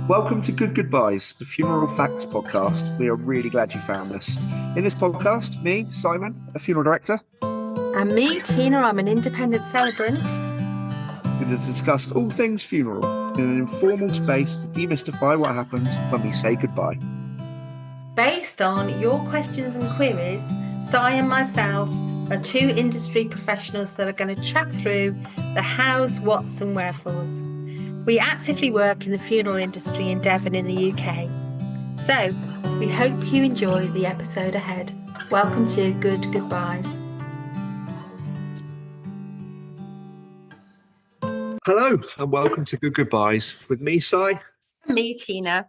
Welcome to Good Goodbyes, the Funeral Facts podcast. We are really glad you found us. In this podcast, me, Simon, a funeral director, and me, Tina, I'm an independent celebrant. we're going to discuss all things funeral in an informal space to demystify what happens when we say goodbye. Based on your questions and queries, Si and myself are two industry professionals that are going to chat through the hows, whats and wherefores. We actively work in the funeral industry in Devon in the UK. So, we hope you enjoy the episode ahead. Welcome to Good Goodbyes. Hello and welcome to Good Goodbyes with me, Si. And me, Tina.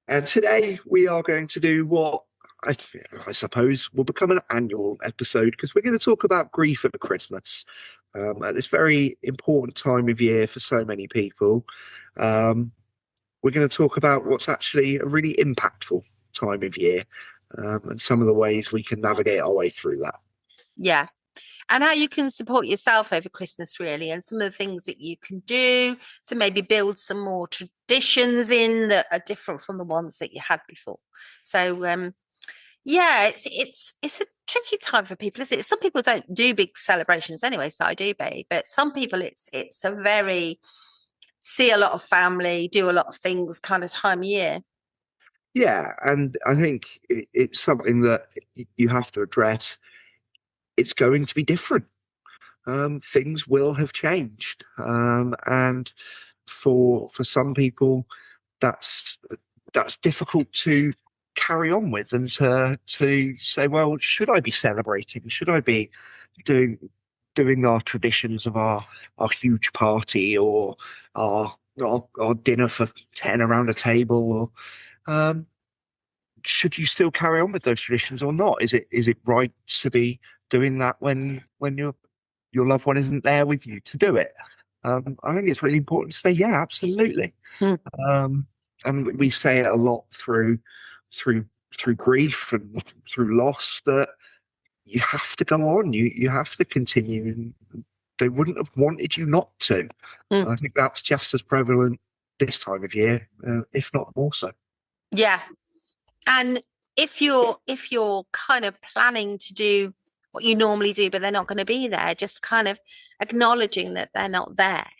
And today we are going to do what I suppose will become an annual episode, because we're going to talk about grief at Christmas. At this very important time of year for so many people, we're going to talk about what's actually a really impactful time of year, and some of the ways we can navigate our way through that. Yeah. And how you can support yourself over Christmas, really, and some of the things that you can do to maybe build some more traditions in that are different from the ones that you had before. So, yeah, it's a tricky time for people, isn't it? Some people don't do big celebrations anyway, so I do, babe. But some people, it's a very see a lot of family, do a lot of things kind of time of year. Yeah, and I think it's something that you have to address. It's going to be different. Things will have changed, and for some people, that's difficult to carry on with, and to say, well, should I be celebrating? Should I be doing our traditions of our huge party, or our dinner for 10 around a table, or should you still carry on with those traditions or not? Is it right to be doing that when your loved one isn't there with you to do it? I think it's really important to say, yeah, absolutely. And we say it a lot through grief and through loss, that you have to go on, you have to continue, and they wouldn't have wanted you not to. I think that's just as prevalent this time of year, if not more so. Yeah. And if you're kind of planning to do what you normally do, but they're not going to be there, just kind of acknowledging that they're not there.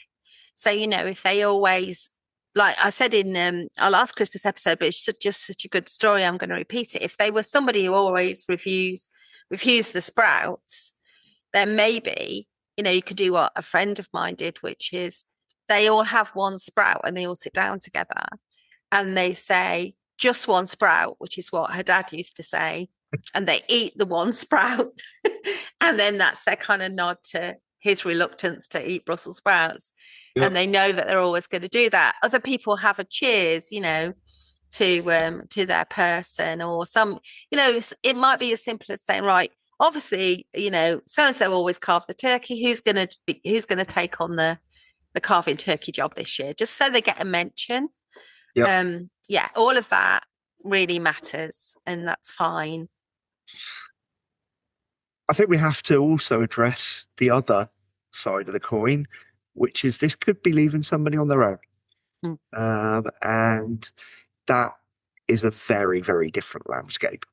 So, if they always, like I said in our last Christmas episode, but it's just such a good story, I'm going to repeat it. If they were somebody who always refused the sprouts, then maybe, you could do what a friend of mine did, which is they all have one sprout and they all sit down together and they say, just one sprout, which is what her dad used to say, and they eat the one sprout. And then that's their kind of nod to his reluctance to eat Brussels sprouts. Yep. And they know that they're always going to do that. Other people have a cheers, to their person, or some, it might be as simple as saying, right, obviously, so-and-so always carve the turkey. Who's going to take on the carving turkey job this year? Just so they get a mention. Yep. Yeah, all of that really matters, and that's fine. I think we have to also address the other side of the coin, which is this could be leaving somebody on their own. And that is a very, very different landscape.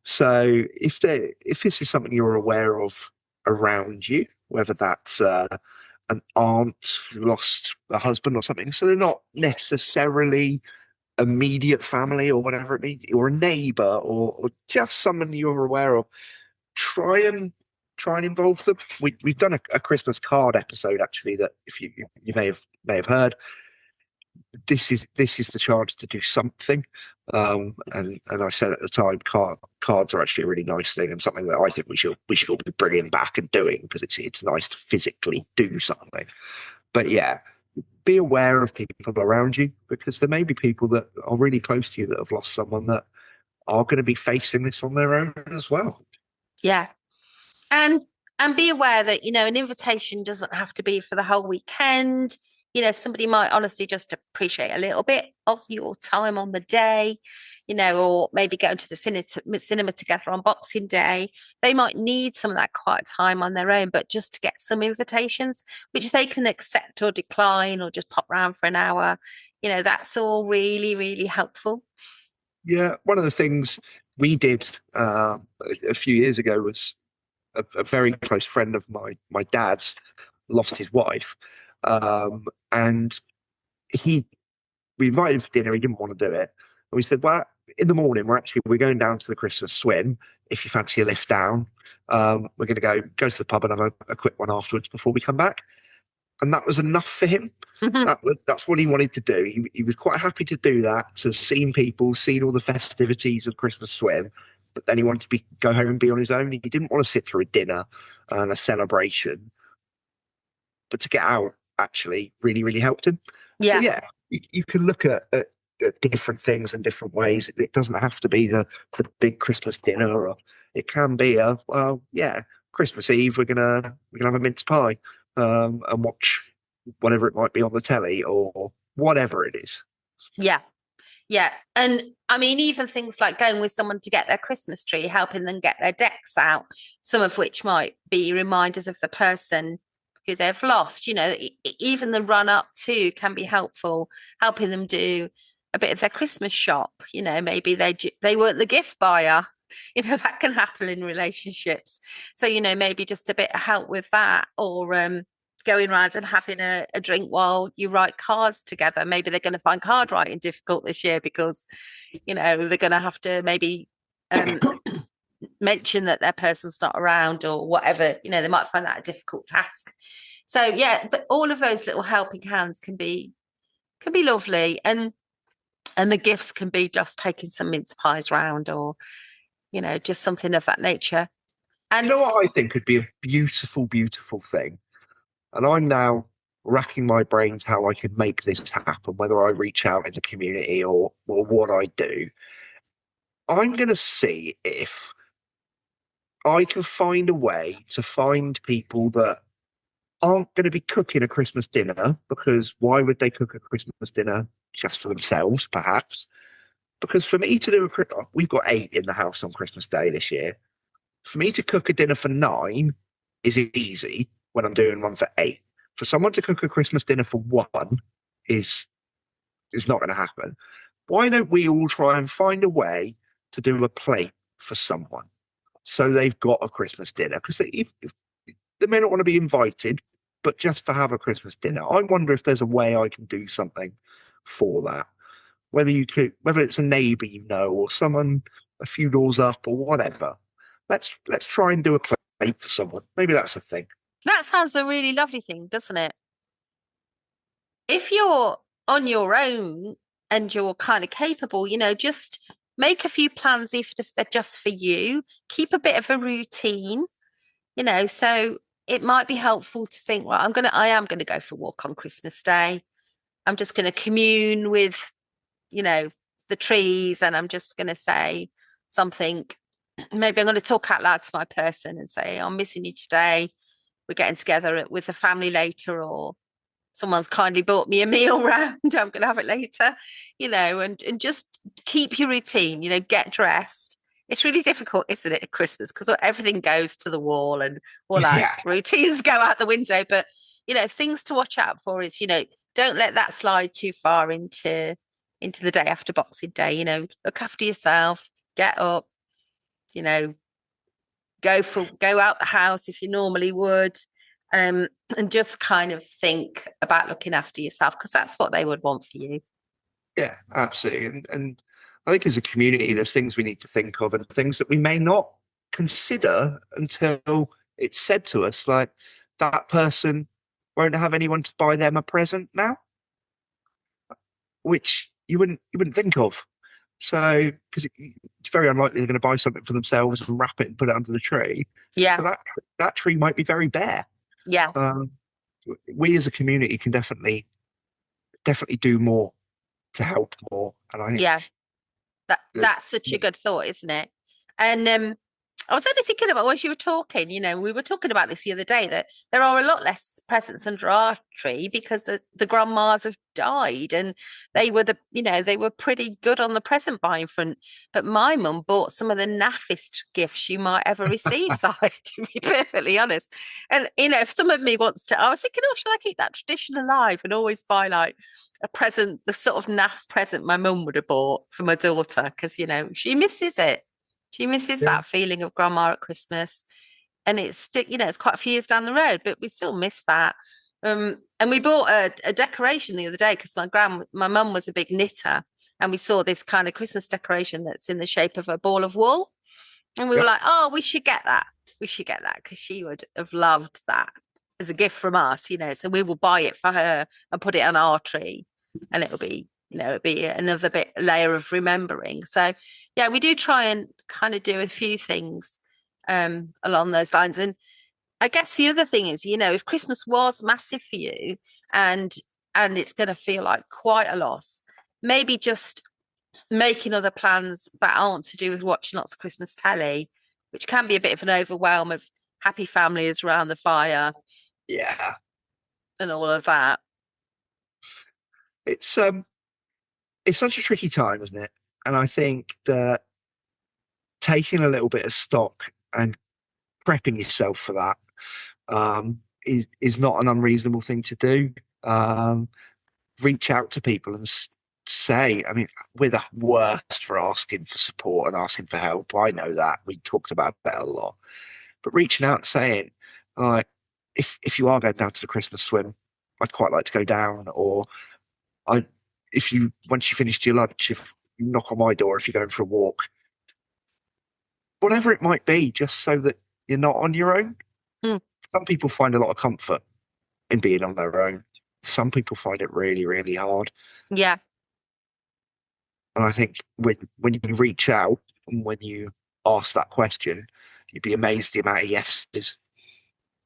So if this is something you're aware of around you, whether that's an aunt who lost a husband or something, so they're not necessarily immediate family or whatever it means, or a neighbor, or just someone you're aware of, try and involve them. We've done a Christmas card episode, actually, that if you may have heard. This is the chance to do something, and I said at the time, cards are actually a really nice thing, and something that I think we should all be bringing back and doing, because it's nice to physically do something. But yeah, be aware of people around you, because there may be people that are really close to you that have lost someone that are going to be facing this on their own as well. Yeah. And be aware that, an invitation doesn't have to be for the whole weekend. Somebody might honestly just appreciate a little bit of your time on the day, or maybe going to the cinema together on Boxing Day. They might need some of that quiet time on their own, but just to get some invitations, which they can accept or decline or just pop round for an hour, that's all really, really helpful. Yeah, one of the things we did a few years ago was a very close friend of my dad's lost his wife, and he we invited him for dinner. He didn't want to do it, and we said, "Well, in the morning we're going down to the Christmas swim. If you fancy a lift down, we're going to go to the pub and have a quick one afterwards before we come back." And that was enough for him. That's what he wanted to do. He was quite happy to do that, to have seen people, seen all the festivities of Christmas swim, but then he wanted to go home and be on his own. He didn't want to sit through a dinner and a celebration, but to get out actually really, really helped him. So Yeah. yeah, you can look at different things in different ways. It doesn't have to be the big Christmas dinner, or it can be Christmas Eve we're gonna have a mince pie and watch whatever it might be on the telly or whatever it is. Yeah. Yeah. And I mean, even things like going with someone to get their Christmas tree, helping them get their decks out, some of which might be reminders of the person who they've lost. Even the run up to can be helpful, helping them do a bit of their Christmas shop. Maybe they weren't the gift buyer. That can happen in relationships. So, maybe just a bit of help with that, or going around and having a drink while you write cards together. Maybe they're going to find card writing difficult this year because, they're going to have to maybe mention that their person's not around or whatever. They might find that a difficult task. So yeah, but all of those little helping hands can be lovely, and the gifts can be just taking some mince pies round, or just something of that nature. And You know what I think could be a beautiful, beautiful thing? And I'm now racking my brains how I could make this happen, whether I reach out in the community or what I do. I'm going to see if I can find a way to find people that aren't going to be cooking a Christmas dinner, because why would they cook a Christmas dinner just for themselves, perhaps? Because for me to do we've got 8 in the house on Christmas Day this year. For me to cook a dinner for 9 is easy when I'm doing one for 8. For someone to cook a Christmas dinner for 1 is not going to happen. Why don't we all try and find a way to do a plate for someone so they've got a Christmas dinner? Because they may not want to be invited, but just to have a Christmas dinner. I wonder if there's a way I can do something for that. Whether it's a neighbour or someone a few doors up or whatever. Let's try and do a plate for someone. Maybe that's a thing. that sounds a really lovely thing, doesn't it? If you're on your own and you're kind of capable, just make a few plans, even if they're just for you. Keep a bit of a routine, so it might be helpful to think, well, I am gonna go for a walk on Christmas Day. I'm just gonna commune with, the trees, and I'm just gonna say something. Maybe I'm going to talk out loud to my person and say, I'm missing you today. We're getting together with the family later, or someone's kindly bought me a meal round. I'm going to have it later, and just keep your routine, get dressed. It's really difficult, isn't it, at Christmas? Because everything goes to the wall and all our routines go out the window. But, things to watch out for is, don't let that slide too far into the day after Boxing Day. Look after yourself, get up, go out the house if you normally would, and just kind of think about looking after yourself, because that's what they would want for you. Yeah, absolutely. And I think as a community, there's things we need to think of and things that we may not consider until it's said to us, like that person won't have anyone to buy them a present now, which you wouldn't think of. So, because it's very unlikely they're going to buy something for themselves and wrap it and put it under the tree. Yeah. So that tree might be very bare. Yeah. We as a community can definitely do more to help more. And I think that's such a good thought, isn't it? And I was only thinking about as you were talking, we were talking about this the other day, that there are a lot less presents under our tree because the grandmas have died, and they were they were pretty good on the present buying front. But my mum bought some of the naffest gifts you might ever receive, Si, to be perfectly honest. And, if some of me wants to, I was thinking, oh, shall I keep that tradition alive and always buy like a present, the sort of naff present my mum would have bought for my daughter, because, she misses it. She misses Yeah. that feeling of grandma at Christmas. And it's still, it's quite a few years down the road, but we still miss that. And we bought a decoration the other day because my mum was a big knitter, and we saw this kind of Christmas decoration that's in the shape of a ball of wool. And we were Yep. like, oh, we should get that. We should get that because she would have loved that as a gift from us, So we will buy it for her and put it on our tree, and it'll be another layer of remembering. So yeah, we do try and kind of do a few things along those lines. And I guess the other thing is, if Christmas was massive for you, and it's going to feel like quite a loss, maybe just making other plans that aren't to do with watching lots of Christmas telly, which can be a bit of an overwhelm of happy families around the fire. Yeah. And all of that. It's such a tricky time, isn't it? And I think that taking a little bit of stock and prepping yourself for that is not an unreasonable thing to do. Reach out to people and say, I mean, we're the worst for asking for support and asking for help. I know that. We talked about that a lot. But reaching out and saying, like, if you are going down to the Christmas swim, I'd quite like to go down. Or once you finished your lunch, if you knock on my door, if you're going for a walk, whatever it might be, just so that you're not on your own. Mm. Some people find a lot of comfort in being on their own. Some people find it really, really hard. Yeah. And I think when you reach out and when you ask that question, you'd be amazed the amount of yeses.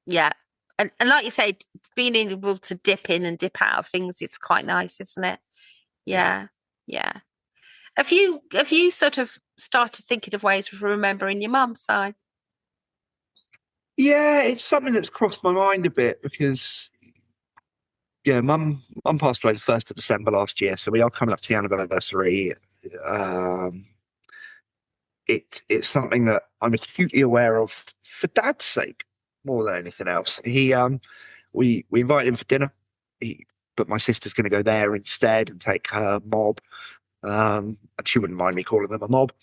Yeah. And like you say, being able to dip in and dip out of things is quite nice, isn't it? Yeah. Yeah. Have you sort of started thinking of ways of remembering your mum's side? Yeah, it's something that's crossed my mind a bit because mum passed away the 1st of December last year, so we are coming up to the anniversary. It's something that I'm acutely aware of for Dad's sake more than anything else. We invited him for dinner, but my sister's going to go there instead and take her mob. And she wouldn't mind me calling them a mob.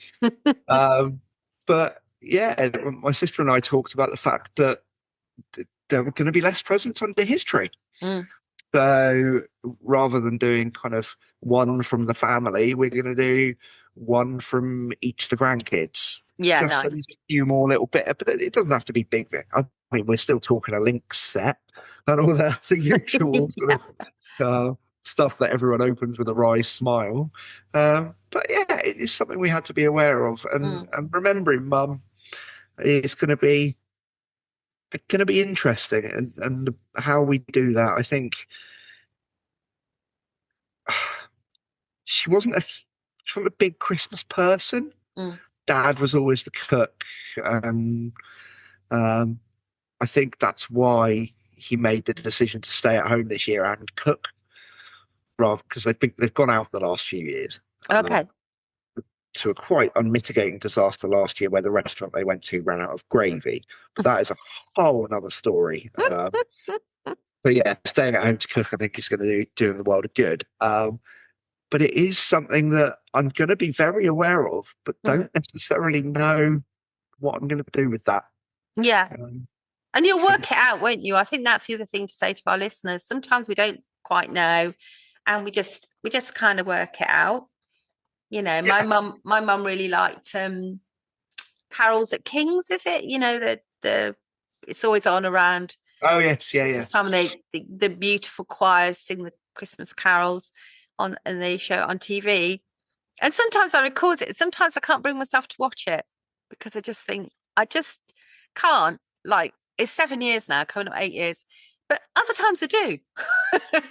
But yeah, my sister and I talked about the fact that there were going to be less presents under his tree. Mm. So rather than doing kind of one from the family, we're going to do one from each of the grandkids. Yeah, just nice. So there's a few more little bit, but it doesn't have to be big. I mean, we're still talking a Lynx set and all that, the usual sort of stuff that everyone opens with a wry smile. But yeah, it is something we had to be aware of, and remembering Mum is going to be interesting, and how we do that. I think she wasn't a big Christmas person. Dad was always the cook, and I think that's why he made the decision to stay at home this year and cook, rather, because they've gone out the last few years. Okay. To a quite unmitigating disaster last year, where the restaurant they went to ran out of gravy. But that is a whole another story. But yeah, staying at home to cook, I think, is going to do the world of good. But it is something that I'm going to be very aware of, but don't necessarily know what I'm going to do with that. Yeah. And you'll work it out, won't you? I think that's the other thing to say to our listeners. Sometimes we don't quite know, and we just kind of work it out. My mum really liked carols at King's, is it? The it's always on around. Oh yes, yeah, Christmas time, and the beautiful choirs sing the Christmas carols on, and they show it on TV. And sometimes I record it. Sometimes I can't bring myself to watch it because I just think I just can't. Like, it's 7 years now, coming up 8 years. But other times I do.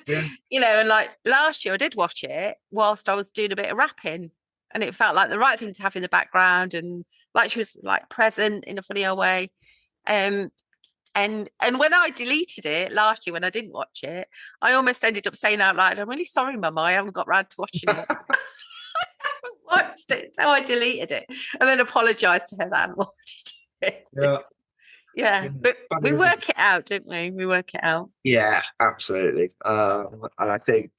Yeah. And like last year I did watch it whilst I was doing a bit of rapping. and it felt like the right thing to have in the background, and like she was like present in a funny old way. And when I deleted it last year, when I didn't watch it, I almost ended up saying out loud, "I'm really sorry, Mama, I haven't got round to watching it." Watched it, so I deleted it and then apologized to her that I hadn't watched it. Yeah, But we work it out, don't we? We work it out. yeah, absolutely. And I think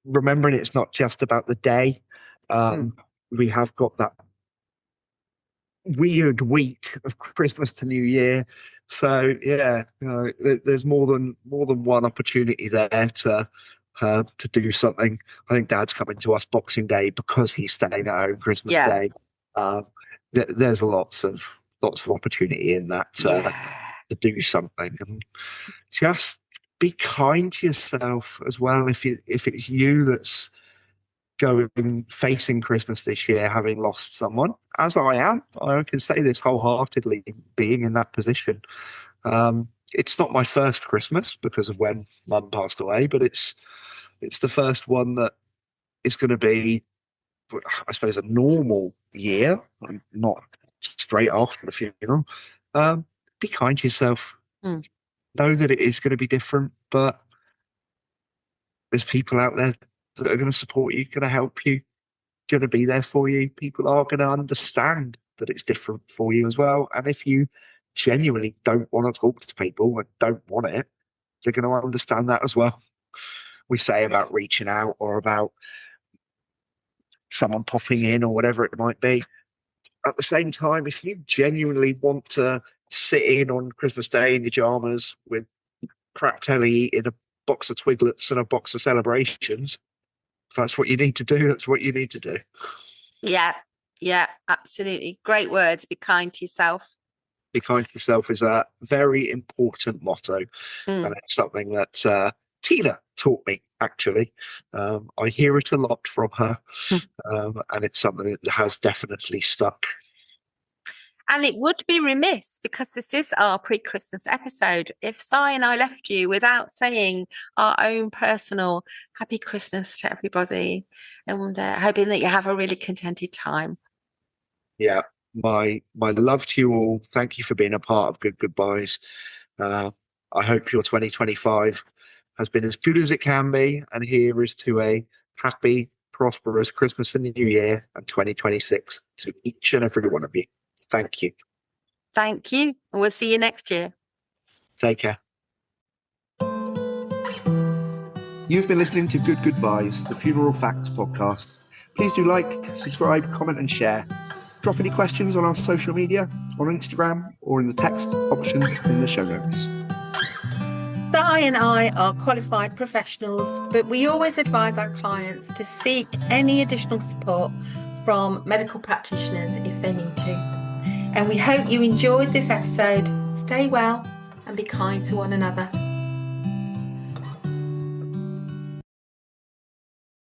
remembering it's not just about the day. We have got that weird week of Christmas to New Year, so yeah, there's more than one opportunity there to do something. I think Dad's coming to us Boxing Day because he's staying at home Christmas Day. There's lots of opportunity in that to do something, and just be kind to yourself as well. If it's you that's facing Christmas this year, having lost someone, as I am, I can say this wholeheartedly, being in that position. It's not my first Christmas because of when Mum passed away, but it's the first one that is going to be, I suppose, a normal year, not straight after the funeral. Be kind to yourself. Know that it is going to be different, but there's people out there that are going to support you, going to help you, going to be there for you. People are going to understand that it's different for you as well. And if you genuinely don't want to talk to people and don't want it, they're going to understand that as well. We say about reaching out or about someone popping in or whatever it might be. At the same time, if you genuinely want to sit in on Christmas Day in your pajamas with crap telly, eating a box of Twiglets and a box of Celebrations, if that's what you need to do, that's what you need to do. Yeah, absolutely. Great words. Be kind to yourself. Be kind to yourself is a very important motto. And it's something that Tina taught me, actually. I hear it a lot from her, and it's something that has definitely stuck. And it would be remiss, because this is our pre-Christmas episode, if Si and I left you without saying our own personal happy Christmas to everybody, and hoping that you have a really contented time. Yeah, my love to you all. Thank you for being a part of Good Goobyes. I hope your 2025 has been as good as it can be, and here is to a happy, prosperous Christmas and New Year and 2026 to each and every one of you. Thank you. Thank you. And we'll see you next year. Take care. You've been listening to Good Goobyes, the Funeral Facts podcast. Please do like, subscribe, comment and share. Drop any questions on our social media, on Instagram, or in the text option in the show notes. Si and I are qualified professionals, but we always advise our clients to seek any additional support from medical practitioners if they need to. And we hope you enjoyed this episode. Stay well and be kind to one another.